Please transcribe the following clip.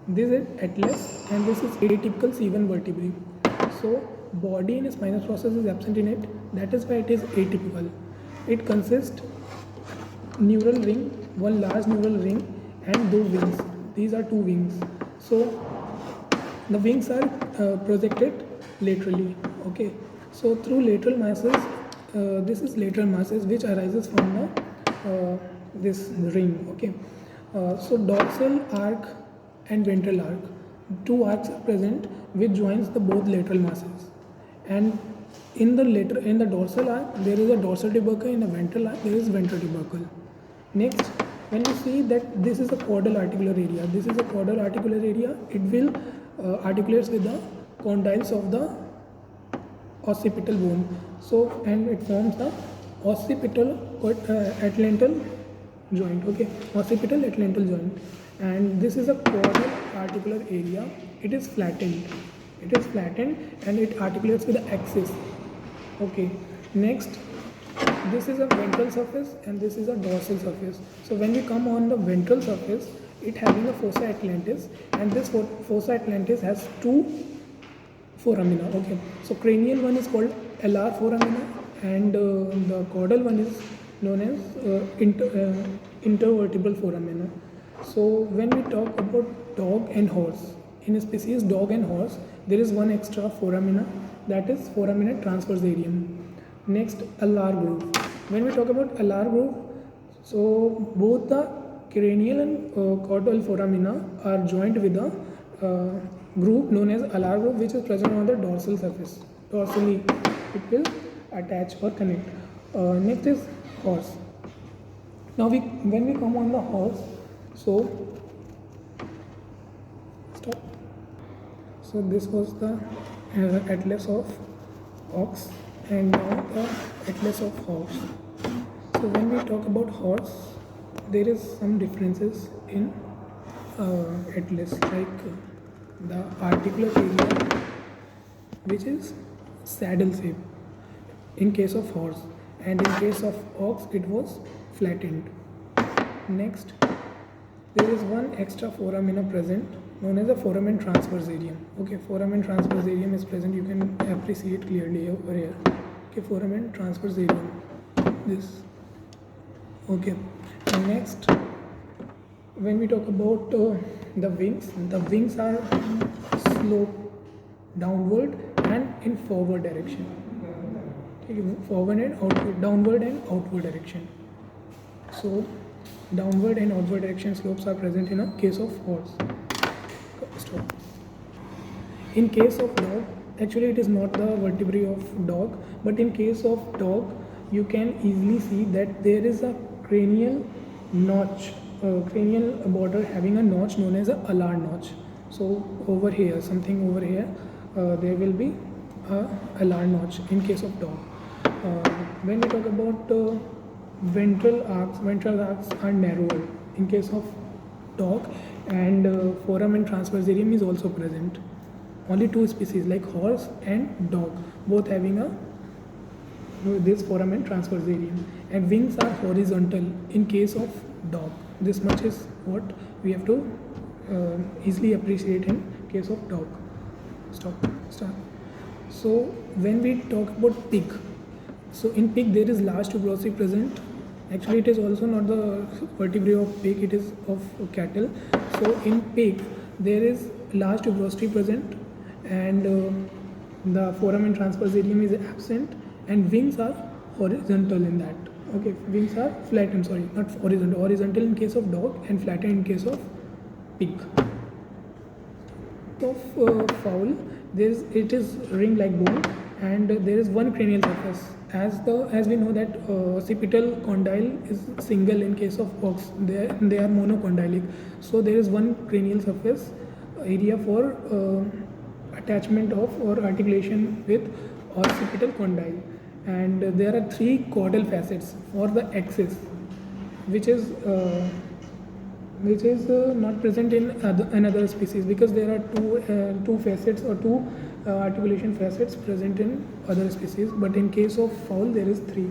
This is atlas and this is atypical C1 vertebrae. So body in spinous process is absent in it. That is why it is atypical. It consists neural ring, one large neural ring, and two wings. These are two wings. So the wings are projected laterally. Okay. So through lateral masses, this is lateral masses which arises from this ring. Okay. So dorsal arc and ventral arc, two arcs are present which joins the both lateral masses, and in the dorsal arc there is a dorsal tubercle, in the ventral arc there is ventral tubercle. Next, when you see that this is a caudal articular area, it will articulates with the condyles of the occipital bone. So, and it forms the occipital atlantal joint. Okay, occipital atlantal joint, and this is a caudal articular area. It is flattened. And it articulates with the axis. Okay. Next, this is a ventral surface and this is a dorsal surface. So when we come on the ventral surface, it having a fossa atlantis, and this fossa atlantis has two foramina. Okay, so cranial one is called LR foramina, and the caudal one is known as intervertebral foramina. So when we talk about dog and horse, in a species dog and horse, there is one extra foramina, that is foraminate transversarium. Next, alar groove. When we talk about alar groove, so both the cranial and caudal foramina are joined with a groove known as alar groove, which is present on the dorsal surface. Dorsally, it will attach or connect. Next is horse. Now, when we come on the horse, so stop. So this was the atlas of ox, and now the atlas of horse. So when we talk about horse, there is some differences in atlas, like the articular area, which is saddle shape in case of horse, and in case of ox it was flattened. Next, there is one extra foramina present known as the foramen transversarium. Okay, foramen transversarium is present, you can appreciate clearly over here. Okay, foramen transversarium, this. Okay, and next, when we talk about the wings are slope downward and in forward direction. Okay, forward and outward, downward and outward direction. So downward and outward direction slopes are present in a case of horse. Stop. In case of dog, actually it is not the vertebrae of dog, but in case of dog, you can easily see that there is a cranial notch, cranial border having a notch known as a alar notch. So over here, something over here, there will be a alar notch in case of dog. When we talk about ventral arcs are narrower in case of dog, and foramen transversarium is also present. Only two species like horse and dog, both having this foramen transversarium, and wings are horizontal in case of dog. This much is what we have to easily appreciate in case of dog. Start. So when we talk about pig, so in pig there is large tuberosity present. Actually, it is also not the vertebrae of pig, it is of cattle. So in pig there is large tuberosity present, and the foramen transversarium is absent, and wings are horizontal in that. Okay, wings are flattened, sorry, not horizontal. Horizontal in case of dog and flattened in case of pig. Of fowl, it is ring-like bone, and there is one cranial surface. As we know that occipital condyle is single in case of ox, they are monocondylic. So there is one cranial surface area for attachment of or articulation with occipital condyle, and there are three caudal facets for the axis, which is not present in another species, because there are two facets or two articulation facets present in other species, but in case of fowl there is three.